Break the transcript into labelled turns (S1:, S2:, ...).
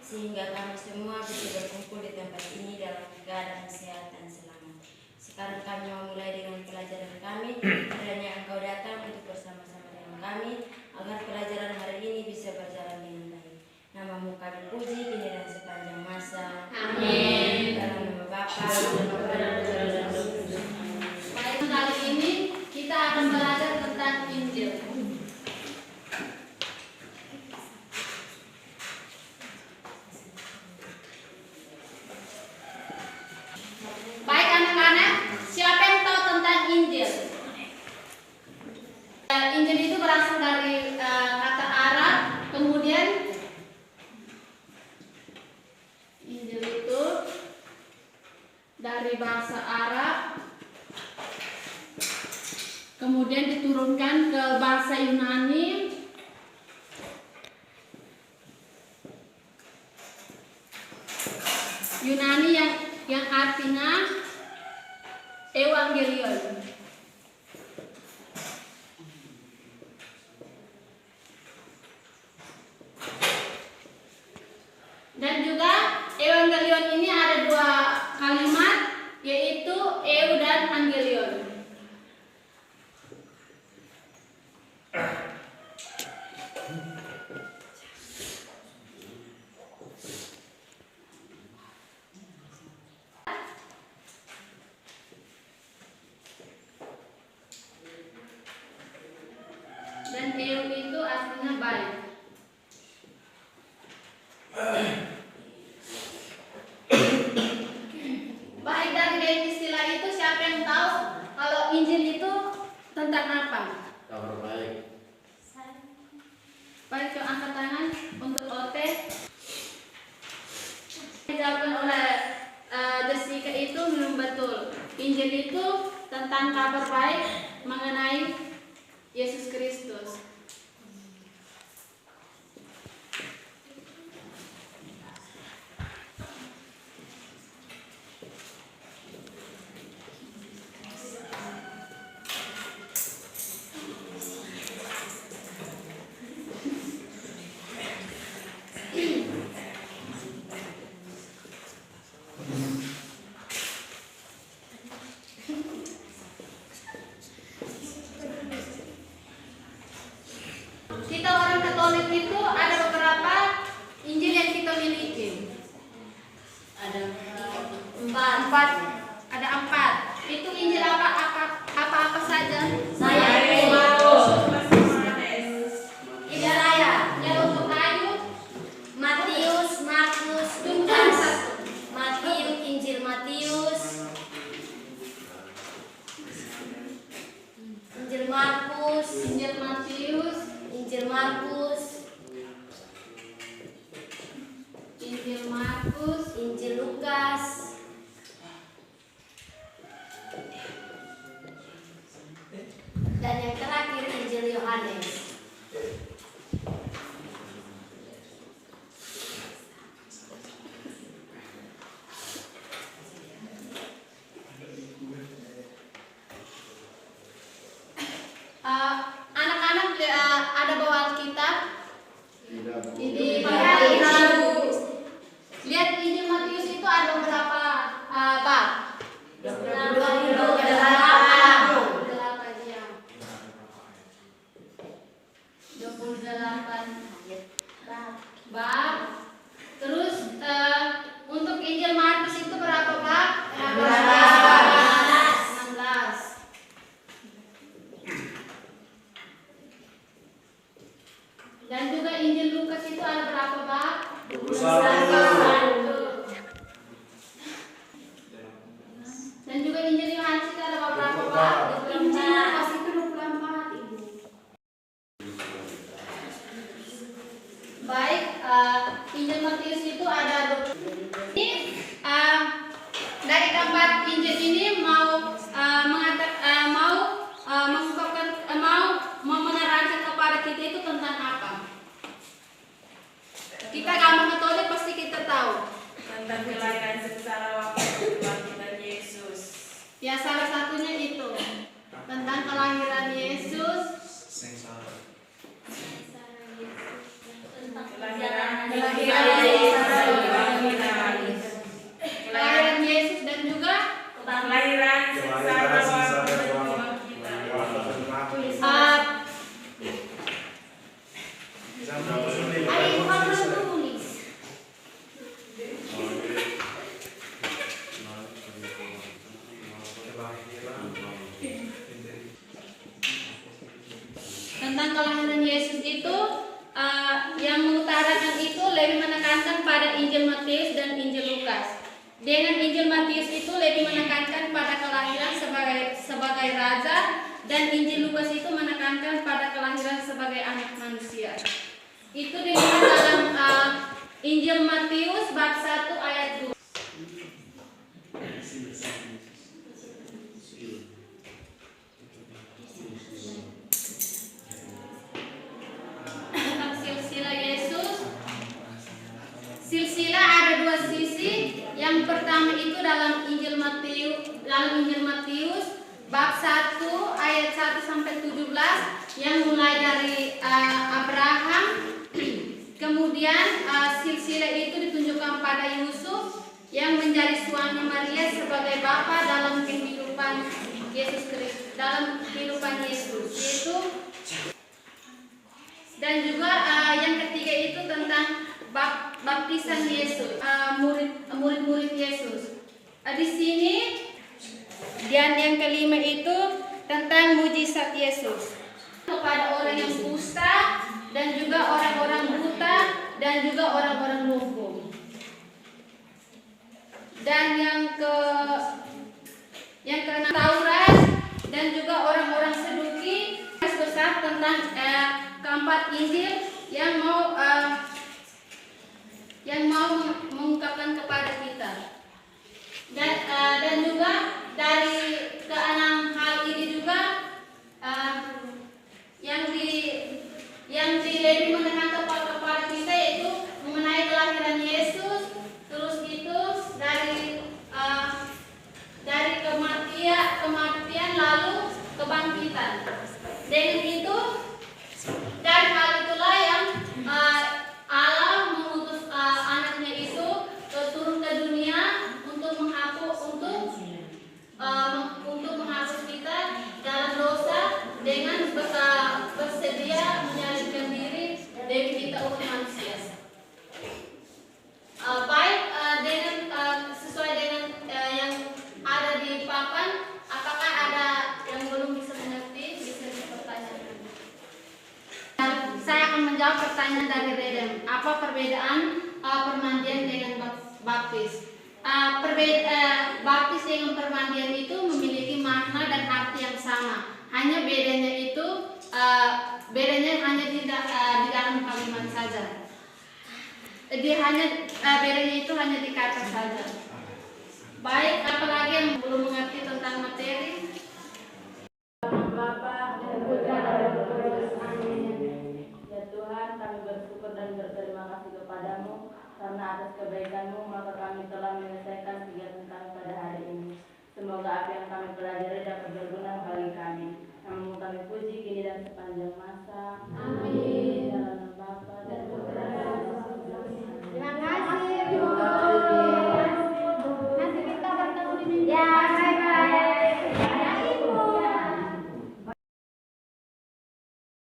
S1: sehingga kami semua bisa berkumpul di tempat ini dalam keadaan sehat dan selamat. Sekarang kami memulai dengan pelajaran kami. Kiranya Engkau datang untuk bersama-sama dengan kami, agar pelajaran hari ini bisa berjalan dengan baik. Namamu kami puji kini dan sepanjang masa. Amin. Dalam nama Bapa dan Putra dan Roh Kudus.
S2: Baik, kali ini kita akan belajar tentang Injil. Baik anak-anak, siapa yang tahu tentang Injil? Injil itu berasal dari kata Arab, kemudian Injil itu dari bahasa Arab, kemudian diturunkan ke bahasa Yunani, yang artinya Evangelion. Dan juga Evangelion ini ada dua kalimat, yaitu Eu dan Angelion. Dan Eu itu artinya baik. Baik, dari istilah itu siapa yang tahu kalau Injil itu tentang apa?
S3: Kabar baik.
S2: Baik, coba angkat tangan untuk OT. Dijawabkan oleh Jessica itu memang betul. Injil itu tentang kabar baik mengenai Yesus Kristus. Kita orang Katolik itu ada beberapa Injil yang kita miliki.
S1: Ada
S2: Empat. Ada 4. Itu Injil apa saja? Injil Raya. Yang untuk kayu,
S1: Matius, Markus, Lukas, Matius, Injil Matius, Injil Markus,
S2: Injil Matius,
S1: Injil Markus,
S2: Injil Markus,
S1: Injil Lukas, dan yang terakhir Injil Yohanes.
S2: anak-anak ada bawa Alkitab. Ini lihat Injil Matius itu ada berapa bab? 28 ya. 28 bab. Terus untuk Injil Markus itu berapa bab? 16. Dan juga Injil Lukas itu ada berapa bab? 21. Dan juga Injil Yohanes itu ada berapa bab?
S1: 24.
S2: Lukas itu 24, Ibu. Baik, Injil Matius itu ada 20. Ini dari keempat Injil ini mau menerangkan kepada kita itu tentang apa? Kita gampang metode pasti kita tahu.
S3: Tentang kelahiran sengsara waktu kebangkitan Yesus.
S2: Ya salah satunya itu tentang kelahiran Yesus. Kelahiran Yesus dan juga
S3: Kelahiran sengsara waktu kebangkitan.
S2: tentang kelahiran Yesus itu yang mengutarakan itu lebih menekankan pada Injil Matius dan Injil Lukas. Dengan Injil Matius itu lebih menekankan pada kelahiran sebagai raja, dan Injil Lukas itu menekankan pada kelahiran sebagai anak manusia. Itu dilihat dalam Injil Matius bab 1 ayat 2. Tentang silsilah Yesus. Silsilah ada dua sisi. Yang pertama itu dalam Injil Matius bab 1 ayat 1 sampai 17 yang mulai dari Abraham. Kemudian silsilah itu ditunjukkan pada Yusuf yang menjadi suami Maria sebagai bapa dalam kehidupan Yesus Kristus, dalam kehidupan Yesus, yaitu. Dan juga yang ketiga itu tentang baptisan Yesus, murid-murid Yesus. Di sini, dan yang kelima itu tentang mujizat Yesus kepada orang yang kusta dan juga orang-orang buta dan juga orang-orang lumpuh. Dan yang keenam Taurat dan juga orang-orang Saduki. Besar tentang keempat Injil yang mau mengungkapkan kepada kita. Dan juga dari keenam hal ini juga yang lebih menekankan kepada kita yaitu mengenai kelahiran Yesus, terus itu dari kematian lalu kebangkitan. Dengan itu, dari hal itulah yang Allah mengutus anaknya itu turun ke dunia untuk menghapus kita dalam dosa dengan bersedia menyalibkan diri dari kita umat manusia. Sesuai dengan yang ada di papan, apakah ada yang belum bisa mengerti? Bisa dipertanyakan. Saya akan menjawab pertanyaan dari Redem. Apa perbedaan permandian dengan baptis? Baptis dengan permandian itu memiliki makna dan arti yang sama. Hanya bedanya hanya di dalam kalimat saja. Bedanya itu hanya di kata saja. Baik, apalagi yang belum mengerti tentang materi?
S3: Bapa dan Putra dan Roh Kudus. Amin. Ya Tuhan, kami bersyukur dan berterima kasih kepadamu karena atas kebaikanmu maka kami telah menyelesaikan kegiatan kami pada hari ini. Semoga apa yang kami pelajari dapat berguna bagi kami. Namun kami puji kini dan sepanjang masa. Amin. Dalam nama Bapa dan Putra dan Roh Kudus.
S2: Terima kasih, Bu. Nanti kita bertemu di minggu. Ya,